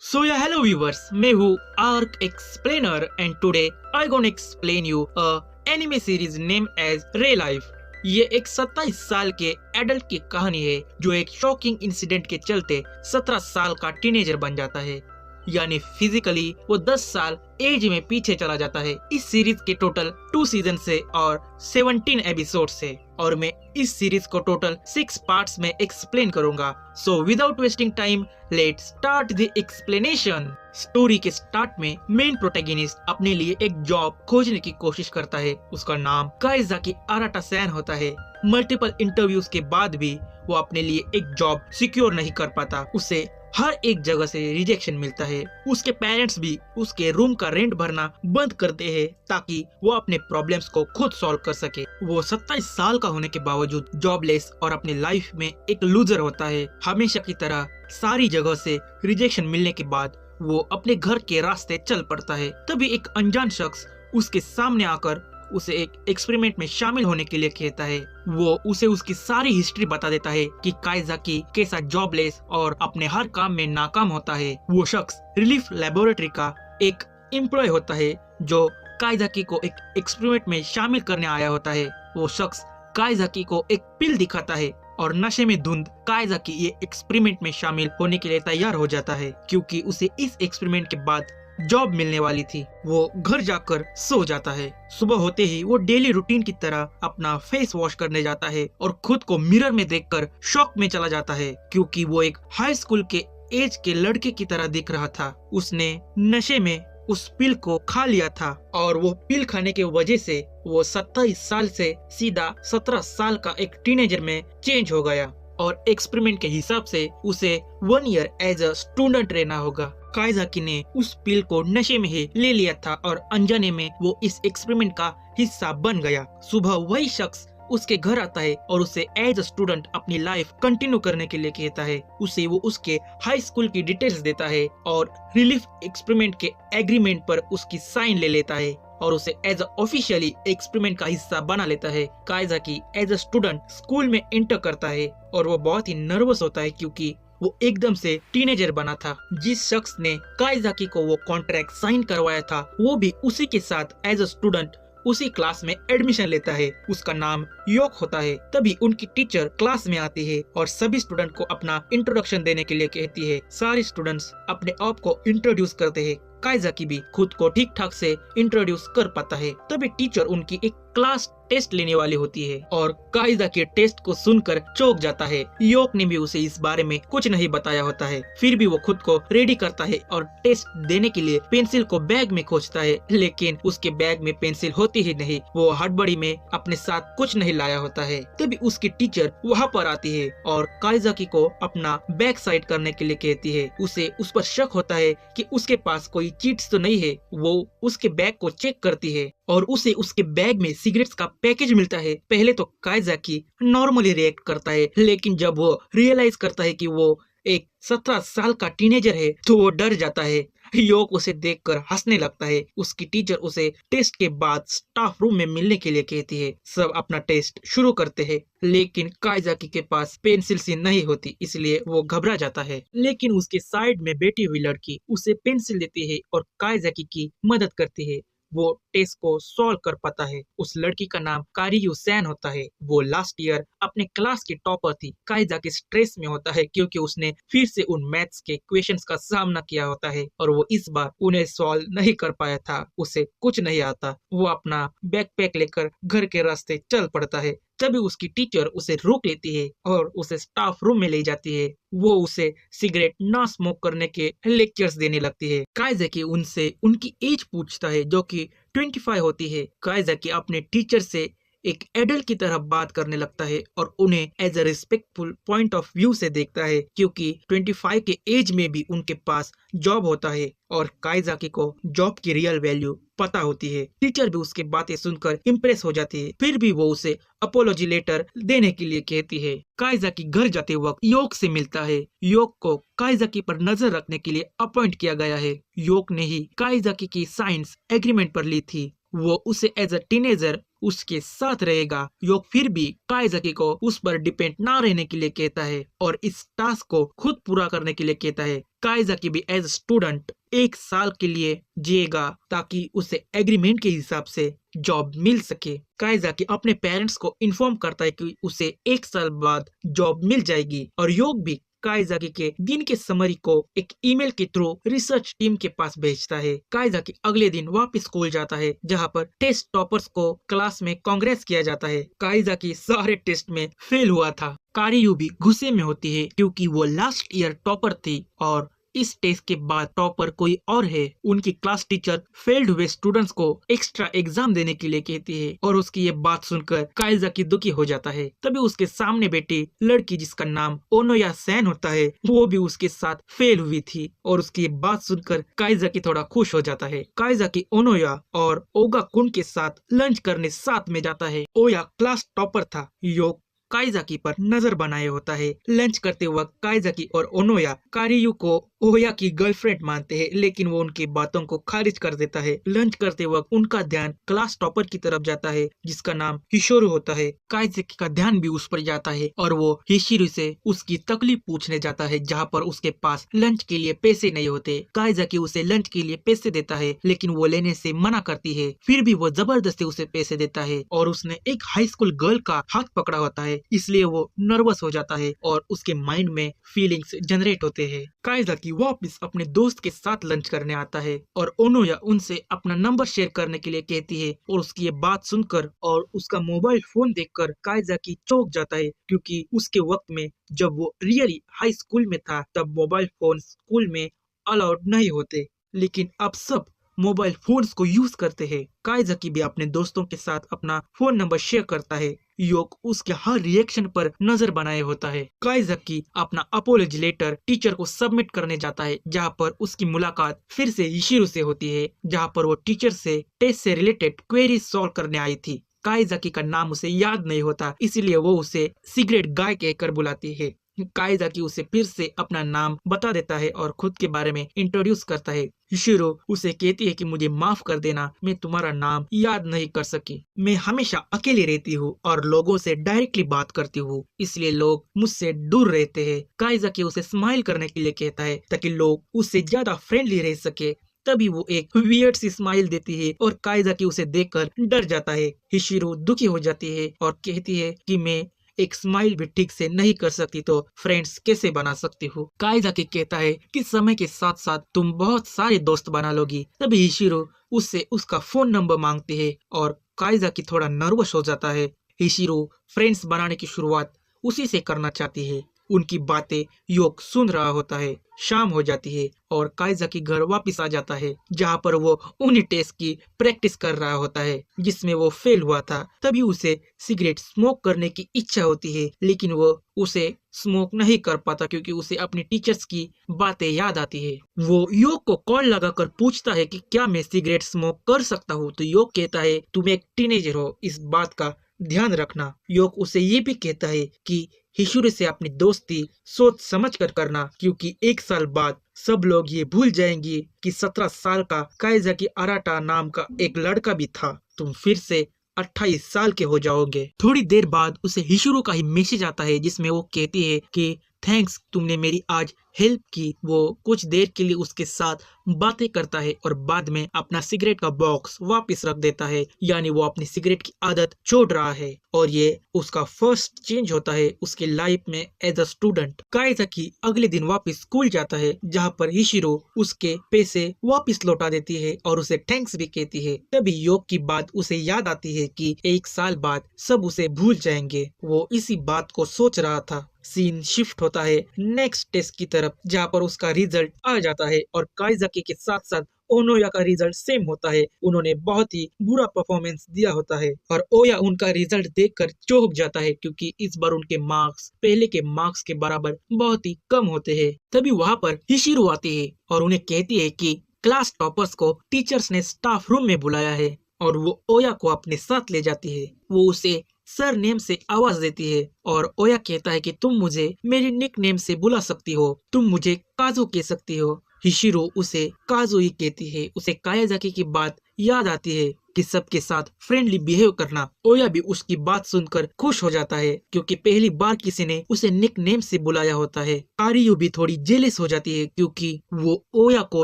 Hello viewers, मैं हूँ Ark Explainer and today I gonna explain you a anime series name as ReLIFE. ये एक 27 साल के एडल्ट की कहानी है जो एक शॉकिंग इंसिडेंट के चलते 17 साल का टीनेजर बन जाता है, यानी फिजिकली वो 10 साल एज में पीछे चला जाता है। इस सीरीज के टोटल 2 सीजन से और 17 एपिसोड से, और मैं इस सीरीज को टोटल 6 पार्ट्स में एक्सप्लेन करूंगा। So without wasting time let's start the explanation. Story के स्टार्ट में मेन प्रोटैगनिस्ट अपने लिए एक जॉब खोजने की कोशिश करता है। उसका नाम काइजाकी आराटा-सैन होता है। मल्टीपल इंटरव्यूज के बाद भी वो अपने लिए एक जॉब सिक्योर नहीं कर पाता। उसे हर एक जगह से रिजेक्शन मिलता है। उसके पेरेंट्स भी उसके रूम का रेंट भरना बंद करते हैं ताकि वो अपने प्रॉब्लम्स को खुद सॉल्व कर सके। वो 27 साल का होने के बावजूद जॉबलेस और अपने लाइफ में एक लूजर होता है। हमेशा की तरह सारी जगह से रिजेक्शन मिलने के बाद वो अपने घर के रास्ते चल पड़ता है। तभी एक अनजान शख्स उसके सामने आकर उसे एक एक्सपेरिमेंट में शामिल होने के लिए कहता है। वो उसे उसकी सारी हिस्ट्री बता देता है कि काइजाकी कैसा जॉबलेस और अपने हर काम में नाकाम होता है। वो शख्स रिलीफ लेबोरेटरी का एक एम्प्लॉय होता है जो काइजाकी को एक एक्सपेरिमेंट में शामिल करने आया होता है। वो शख्स काइजाकी को एक पिल दिखाता है और नशे में धुंध काइजाकी ये एक्सपेरिमेंट में शामिल होने के लिए तैयार हो जाता है, क्योंकि उसे इस एक्सपेरिमेंट के बाद जॉब मिलने वाली थी। वो घर जाकर सो जाता है। सुबह होते ही वो डेली रूटीन की तरह अपना फेस वॉश करने जाता है और खुद को मिरर में देखकर शॉक में चला जाता है, क्योंकि वो एक हाई स्कूल के एज के लड़के की तरह दिख रहा था। उसने नशे में उस पिल को खा लिया था और वो पिल खाने की वजह से वो 27 साल से सीधा 17 साल का एक टीनेजर में चेंज हो गया और एक्सपेरिमेंट के हिसाब से उसे 1 ईयर एज अ स्टूडेंट रहना होगा। काइजाकी ने उस पिल को नशे में ही ले लिया था और अनजाने में वो इस एक्सपेरिमेंट का हिस्सा बन गया। सुबह वही शख्स उसके घर आता है और उसे एज अ स्टूडेंट अपनी लाइफ कंटिन्यू करने के लिए कहता है। उसे वो उसके हाई स्कूल की डिटेल्स देता है और रिलीफ एक्सपेरिमेंट के एग्रीमेंट पर उसकी साइन ले लेता है और उसे एज ऑफिशियली एक्सपेरिमेंट का हिस्सा बना लेता है। काइजाकी एज अ स्टूडेंट स्कूल में एंटर करता है और वो बहुत ही नर्वस होता है, क्योंकि वो एकदम से टीनेजर बना था। जिस शख्स ने काइजाकी को वो कॉन्ट्रैक्ट साइन करवाया था वो भी उसी के साथ एज अ स्टूडेंट उसी क्लास में एडमिशन लेता है। उसका नाम योक होता है। तभी उनकी टीचर क्लास में आती है और सभी स्टूडेंट को अपना इंट्रोडक्शन देने के लिए कहती है। सारे स्टूडेंट्स अपने आप को इंट्रोड्यूस करते हैं। काइजाकी भी खुद को ठीक ठाक से इंट्रोड्यूस कर पाता है। तभी टीचर उनकी एक क्लास टेस्ट लेने वाली होती है और काइजाकी टेस्ट को सुनकर चौंक जाता है। योक ने भी उसे इस बारे में कुछ नहीं बताया होता है। फिर भी वो खुद को रेडी करता है और टेस्ट देने के लिए पेंसिल को बैग में खोजता है, लेकिन उसके बैग में पेंसिल होती ही नहीं। वो हड़बड़ी में अपने साथ कुछ नहीं लाया होता है। तभी उसकी टीचर वहाँ पर आती है और काइजाकी को अपना बैग साइड करने के लिए कहती है। उसे उस पर शक होता है कि उसके पास कोई चीट्स तो नहीं है। वो उसके बैग को चेक करती है और उसे उसके बैग में सिगरेट्स का पैकेज मिलता है। पहले तो काइजाकी नॉर्मली रिएक्ट करता है, लेकिन जब वो रियलाइज करता है कि वो एक 17 साल का टीनेजर है तो वो डर जाता है। योक उसे देखकर हंसने लगता है। उसकी टीचर उसे टेस्ट के बाद स्टाफ रूम में मिलने के लिए कहती है। सब अपना टेस्ट शुरू करते हैं, लेकिन काइजाकी के पास पेंसिल सी नहीं होती, इसलिए वो घबरा जाता है। लेकिन उसके साइड में बैठी हुई लड़की उसे पेंसिल देती है और काइजाकी की मदद करती है। वो टेस्ट को सॉल्व कर पाता है। उस लड़की का नाम कारियू सैन होता है। वो लास्ट ईयर अपने क्लास की टॉपर थी। काइजाकी स्ट्रेस में होता है क्योंकि उसने फिर से उन मैथ्स के क्वेश्चंस का सामना किया होता है और वो इस बार उन्हें सॉल्व नहीं कर पाया था। उसे कुछ नहीं आता। वो अपना बैकपैक लेकर घर के रास्ते चल पड़ता है। तभी उसकी टीचर उसे रोक लेती है और उसे स्टाफ रूम में ले जाती है। वो उसे सिगरेट ना स्मोक करने के लेक्चर्स देने लगती है। काइजाकी उनसे उनकी एज पूछता है जो कि 25 होती है। काइजाकी अपने टीचर से एक एडल्ट की तरह बात करने लगता है और उन्हें as a respectful point of view से देखता है, क्योंकि 25 के एज में भी उनके पास जॉब होता है और काइजाकी को जॉब की रियल वैल्यू पता होती है। टीचर भी उसकी बातें सुनकर इम्प्रेस हो जाती है। फिर भी वो उसे अपोलॉजी लेटर देने के लिए कहती है। काइजाकी घर जाते वक्त योक से मिलता है। योक को काइजाकी पर नजर रखने के लिए अपॉइंट किया गया है। योक ने ही काइजाकी की साइंस एग्रीमेंट पर ली थी। वो उसे एज अ टीनेजर उसके साथ रहेगा। योग फिर भी काइजाकी को उस पर डिपेंड ना रहने के लिए कहता है और इस टास्क को खुद पूरा करने के लिए कहता है। काइजाकी भी एज स्टूडेंट 1 साल के लिए जिएगा ताकि उसे एग्रीमेंट के हिसाब से जॉब मिल सके। काइजाकी अपने पेरेंट्स को इन्फॉर्म करता है कि उसे 1 साल बाद जॉब मिल जाएगी और योग भी काइजाकी के दिन के समरी को एक ईमेल के थ्रू रिसर्च टीम के पास भेजता है। काइजाकी अगले दिन वापस स्कूल जाता है जहां पर टेस्ट टॉपर्स को क्लास में कांग्रेस किया जाता है। काइजाकी सारे टेस्ट में फेल हुआ था। कारियू भी गुस्से में होती है क्योंकि वो लास्ट ईयर टॉपर थी और इस टेस्ट के बाद टॉपर कोई और है। उनकी क्लास टीचर फेल्ड हुए स्टूडेंट्स को एक्स्ट्रा एग्जाम देने के लिए कहती है और उसकी ये बात सुनकर काइजाकी दुखी हो जाता है। तभी उसके सामने बैठी लड़की जिसका नाम ओनोया सैन होता है वो भी उसके साथ फेल हुई थी और उसकी ये बात सुनकर काइजाकी थोड़ा खुश हो जाता है। काइजाकी ओनोया और ओगा कुन के साथ लंच करने साथ में जाता है। ओया क्लास टॉपर था। योग काइजाकी पर नजर बनाए होता है। लंच करते वक्त काइजाकी और ओनोया कारियू को ओया की गर्लफ्रेंड मानते हैं लेकिन वो उनकी बातों को खारिज कर देता है। लंच करते वक्त उनका ध्यान क्लास टॉपर की तरफ जाता है जिसका नाम हिशोरू होता है। काइजाकी का ध्यान भी उस पर जाता है और वो हिशिरू से उसकी तकलीफ पूछने जाता है जहाँ पर उसके पास लंच के लिए पैसे नहीं होते। काइजाकी उसे लंच के लिए पैसे देता है लेकिन वो लेने से मना करती है। फिर भी वो जबरदस्ती उसे पैसे देता है और उसने एक हाई स्कूल गर्ल का हाथ पकड़ा होता है इसलिए वो नर्वस हो जाता है और उसके माइंड में फीलिंग्स जनरेट होते हैं। काइजाकी वापस अपने दोस्त के साथ लंच करने आता है और ओनोया उनसे अपना नंबर शेयर करने के लिए कहती है और उसकी ये बात सुनकर और उसका मोबाइल फोन देखकर काइजाकी चौंक जाता है क्योंकि उसके वक्त में जब वो रियली हाई स्कूल में था तब मोबाइल फोन स्कूल में अलाउड नहीं होते लेकिन अब सब मोबाइल फोन्स को यूज करते हैं। काइजाकी भी अपने दोस्तों के साथ अपना फोन नंबर शेयर करता है। योग उसके हर रिएक्शन पर नजर बनाए होता है। काइजाकी अपना अपोलॉजी लेटर टीचर को सबमिट करने जाता है जहाँ पर उसकी मुलाकात फिर से हिशिरू से होती है जहाँ पर वो टीचर से टेस्ट से रिलेटेड क्वेरी सॉल्व करने आई थी। काइजाकी का नाम उसे याद नहीं होता इसीलिए वो उसे सिगरेट गाय कहकर बुलाती है। काइजाकी उसे फिर से अपना नाम बता देता है और खुद के बारे में इंट्रोड्यूस करता है। हिशिरो उसे कहती है कि मुझे माफ कर देना, मैं तुम्हारा नाम याद नहीं कर सकी। मैं हमेशा अकेली रहती हूँ और लोगों से डायरेक्टली बात करती हूँ इसलिए लोग मुझसे दूर रहते हैं। काइजाकी उसे स्माइल करने के लिए कहता है ताकि लोग उससे ज्यादा फ्रेंडली रह सके। तभी वो एक वियर्ड सी स्माइल देती है और काइजाकी उसे देखकर डर जाता है। हिशिरो दुखी हो जाती है और कहती है कि मैं एक स्माइल भी ठीक से नहीं कर सकती तो फ्रेंड्स कैसे बना सकती हूँ। काइजाकी कहता है कि समय के साथ साथ तुम बहुत सारे दोस्त बना लोगी। तभी हिशिरो उससे उसका फोन नंबर मांगती है और काइजाकी थोड़ा नर्वस हो जाता है। हिशिरो फ्रेंड्स बनाने की शुरुआत उसी से करना चाहती है। उनकी बातें योग सुन रहा होता है। शाम हो जाती है और काइजाकी घर वापस आ जाता है जहाँ पर वो उन्हीं टेस्ट की प्रैक्टिस कर रहा होता है जिसमें वो फेल हुआ था। तभी उसे सिगरेट स्मोक करने की इच्छा होती है लेकिन वो उसे स्मोक नहीं कर पाता क्योंकि उसे अपने टीचर्स की बातें याद आती है। वो योग को कॉल लगाकर पूछता है कि क्या मैं सिगरेट स्मोक कर सकता हूँ तो योग कहता है तुम एक टीनेजर हो, इस बात का ध्यान रखना। योग उसे ये भी कहता है कि हिशिरो से अपनी दोस्ती सोच समझ कर करना क्योंकि 1 साल बाद सब लोग ये भूल जाएंगे कि 17 साल का काइजाकी अराटा नाम का एक लड़का भी था। तुम फिर से 28 साल के हो जाओगे। थोड़ी देर बाद उसे हिशिरो का ही मैसेज आता है जिसमें वो कहती है कि थैंक्स, तुमने मेरी आज हेल्प की। वो कुछ देर के लिए उसके साथ बातें करता है और बाद में अपना सिगरेट का बॉक्स वापस रख देता है, यानी वो अपनी सिगरेट की आदत छोड़ रहा है और ये उसका फर्स्ट चेंज होता है उसके लाइफ में एज अ स्टूडेंट। काइजाकी अगले दिन वापस स्कूल जाता है जहाँ पर हिशिरो उसके पैसे वापस लौटा देती है और उसे थैंक्स भी कहती है। तभी योग की बात उसे याद आती है कि 1 साल बाद सब उसे भूल जाएंगे। वो इसी बात को सोच रहा था। सीन शिफ्ट होता है नेक्स्ट टेस्ट की तरफ जहाँ पर उसका रिजल्ट आ जाता है और काइजाकी के साथ साथ ओनोया का रिजल्ट सेम होता है। उन्होंने बहुत ही बुरा परफॉर्मेंस दिया होता है और ओया उनका रिजल्ट देखकर चौंक जाता है क्योंकि इस बार उनके मार्क्स पहले के मार्क्स के बराबर बहुत ही कम होते हैं। तभी वहाँ पर हिशिरो आती है और उन्हें कहती है कि क्लास टॉपर्स को टीचर्स ने स्टाफ रूम में बुलाया है और वो ओया को अपने साथ ले जाती है। वो उसे सर नेम से आवाज देती है और ओया कहता है कि तुम मुझे मेरी निक नेम से बुला सकती हो, तुम मुझे काजू कह सकती हो। हिशिरो उसे काजू ही कहती है। उसे काइजाकी की बात याद आती है कि सबके साथ फ्रेंडली बिहेव करना। ओया भी उसकी बात सुनकर खुश हो जाता है क्योंकि पहली बार किसी ने उसे निक नेम से बुलाया होता है। कारियो भी थोड़ी जेलस हो जाती है क्योंकि वो ओया को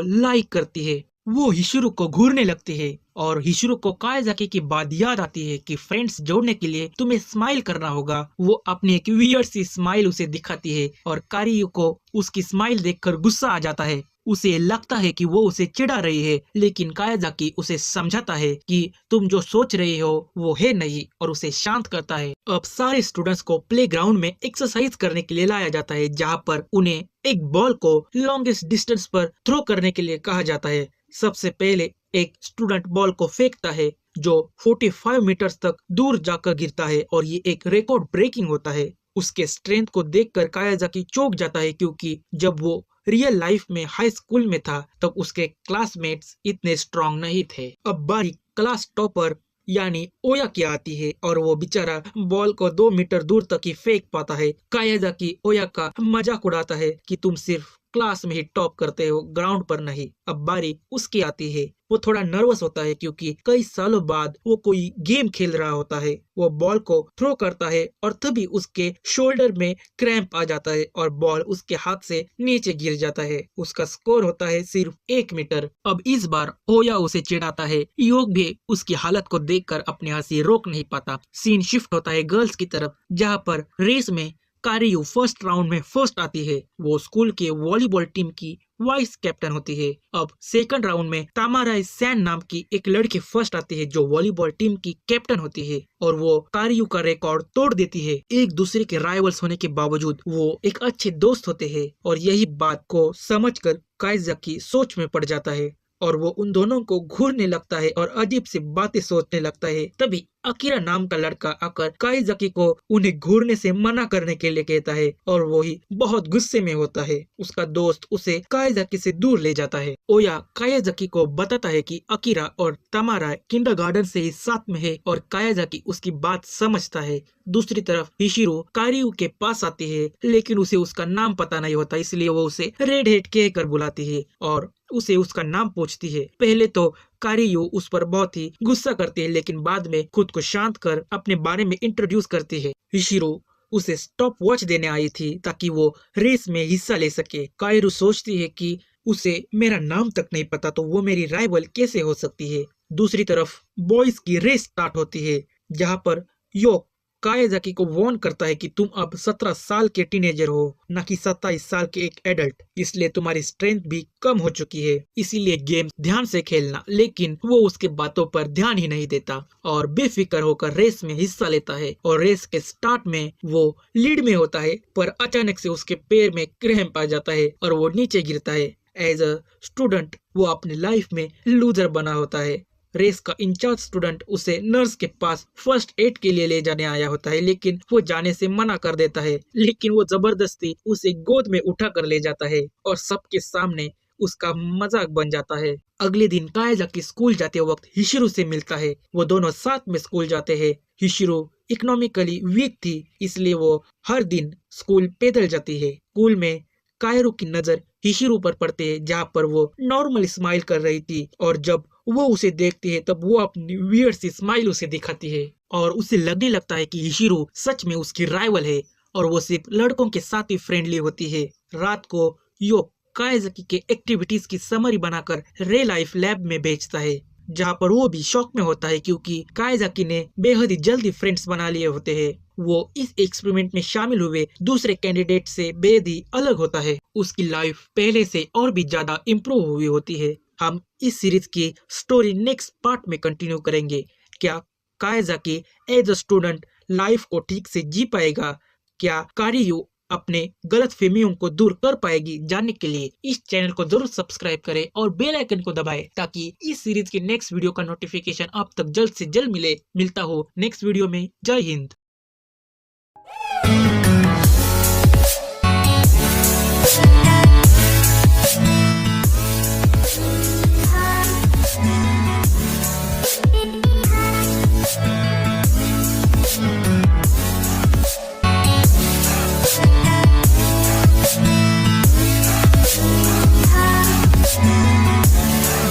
लाइक करती है। वो हिशिरो को घूरने लगती है और हिशिरो को कायाजाकी की बात याद आती है कि फ्रेंड्स जोड़ने के लिए तुम्हें स्माइल करना होगा। वो अपनी एक वियर्ड सी स्माइल उसे दिखाती है और कारियो को उसकी स्माइल देखकर गुस्सा आ जाता है। उसे लगता है कि वो उसे चिढ़ा रही है, लेकिन कायाजाकी उसे समझाता है कि तुम जो सोच रहे हो वो है नहीं और उसे शांत करता है। अब सारे स्टूडेंट्स को प्लेग्राउंड में एक्सरसाइज करने के लिए लाया जाता है, जहाँ पर उन्हें एक बॉल को लॉन्गेस्ट डिस्टेंस पर थ्रो करने के लिए कहा जाता है। सबसे पहले एक स्टूडेंट बॉल को फेंकता है जो 45 मीटर्स तक दूर जाकर गिरता है और ये एक रिकॉर्ड ब्रेकिंग होता है। उसके स्ट्रेंथ को देखकर कायाजाकी चौंक जाता है क्योंकि जब वो रियल लाइफ में हाई स्कूल में था तब उसके क्लासमेट्स इतने स्ट्रांग नहीं थे। अब बारी क्लास टॉपर यानी ओया की आती है और वो बेचारा बॉल को 2 मीटर दूर तक ही फेंक पाता है। कायाजाकी ओया का मजाक उड़ाता है कि तुम सिर्फ क्लास में ही टॉप करते हो, ग्राउंड पर नहीं। अब बारी उसकी आती है। वो थोड़ा नर्वस होता है क्योंकि कई सालों बाद वो कोई गेम खेल रहा होता है। वो बॉल को थ्रो करता है और तभी उसके शोल्डर में क्रैम्प आ जाता है और बॉल उसके हाथ से नीचे गिर जाता है। उसका स्कोर होता है सिर्फ 1 मीटर। अब इस बार ओया उसे चिढ़ाता है। योग भी उसकी हालत को देखकर अपनी हंसी रोक नहीं पाता। सीन शिफ्ट होता है गर्ल्स की तरफ, जहाँ पर रेस में कारियो फर्स्ट राउंड में फर्स्ट आती है। वो स्कूल के वॉलीबॉल टीम की वाइस कैप्टन होती है। अब सेकंड राउंड में तामाराई सैन नाम की एक लड़की फर्स्ट आती है जो वॉलीबॉल टीम की कैप्टन होती है और वो कारियो का रिकॉर्ड तोड़ देती है। एक दूसरे के राइवल्स होने के बावजूद वो एक अच्छे दोस्त होते हैं और यही बात को समझकर कायाजाकी सोच में पड़ जाता है और वो उन दोनों को घूरने लगता है और अजीब सी बातें सोचने लगता है। तभी अकीरा नाम का लड़का आकर कायाजाकी को उन्हें घूरने से मना करने के लिए कहता है और वो ही बहुत गुस्से में होता है। उसका दोस्त उसे कायाजाकी से दूर ले जाता है। ओया कायाजाकी को बताता है कि अकीरा और तमारा किंडरगार्टन से ही साथ में है और कायाजाकी उसकी बात समझता है। दूसरी तरफ हिशिरो कारियो के पास आती है, लेकिन उसे उसका नाम पता नहीं होता, इसलिए वो उसे रेड हेड कहकर बुलाती है और उसे उसका नाम पूछती है। पहले तो कारियो उस पर बहुत ही गुस्सा करती है, लेकिन बाद में खुद को शांत कर अपने बारे में इंट्रोड्यूस करती है। हिशिरो उसे स्टॉप वॉच देने आई थी ताकि वो रेस में हिस्सा ले सके। कायरू सोचती है कि उसे मेरा नाम तक नहीं पता तो वो मेरी राइवल कैसे हो सकती है। दूसरी तरफ बॉयज की रेस स्टार्ट होती है, जहाँ पर यो कायाजाकी को वार्न करता है कि तुम अब 17 साल के टीनेजर हो, न कि 27 साल के एक एडल्ट, इसलिए तुम्हारी स्ट्रेंथ भी कम हो चुकी है, इसीलिए गेम ध्यान से खेलना। लेकिन वो उसके बातों पर ध्यान ही नहीं देता और बेफिक्र होकर रेस में हिस्सा लेता है और रेस के स्टार्ट में वो लीड में होता है, पर अचानक से उसके पैर में क्रैम्प आ जाता है और वो नीचे गिरता है। एज अ स्टूडेंट वो अपनी लाइफ में लूजर बना होता है। रेस का इंचार्ज स्टूडेंट उसे नर्स के पास फर्स्ट एड के लिए ले जाने आया होता है, लेकिन वो जाने से मना कर देता है। लेकिन वो जबरदस्ती उसे गोद में उठा कर ले जाता है और सबके सामने उसका मजाक बन जाता है। अगले दिन कायाजाकी स्कूल जाते वक्त हिशिरो से मिलता है। वो दोनों साथ में स्कूल जाते हैं। हिशिरो इकोनॉमिकली वीक थी, इसलिए वो हर दिन स्कूल पैदल जाती है। स्कूल में कायरो की नजर हिशिरो पर पड़ती है, जहाँ पर वो नॉर्मल स्माइल कर रही थी और जब वो उसे देखती है तब वो अपनी वियर्ड सी स्माइल उसे दिखाती है और उसे लगने लगता है कि हिशिरो सच में उसकी राइवल है और वो सिर्फ लड़कों के साथ ही फ्रेंडली होती है। रात को यो कायाजाकी के एक्टिविटीज की समरी बनाकर रे लाइफ लैब में भेजता है, जहाँ पर वो भी शॉक में होता है क्योंकि कायाजाकी ने बेहद ही जल्दी फ्रेंड्स बना लिए होते हैं। वो इस एक्सपेरिमेंट में शामिल हुए दूसरे कैंडिडेट से बेहद ही अलग होता है। उसकी लाइफ पहले से और भी ज्यादा इम्प्रूव हुई होती है। हम इस सीरीज की स्टोरी नेक्स्ट पार्ट में कंटिन्यू करेंगे। क्या कायाजाकी एज अ स्टूडेंट लाइफ को ठीक से जी पाएगा? क्या कारियो अपने गलत फहमियों को दूर कर पाएगी? जानने के लिए इस चैनल को जरूर सब्सक्राइब करें और बेल आइकन को दबाएं ताकि इस सीरीज के नेक्स्ट वीडियो का नोटिफिकेशन आप तक जल्द से जल्द मिलता हो। नेक्स्ट वीडियो में जय हिंद।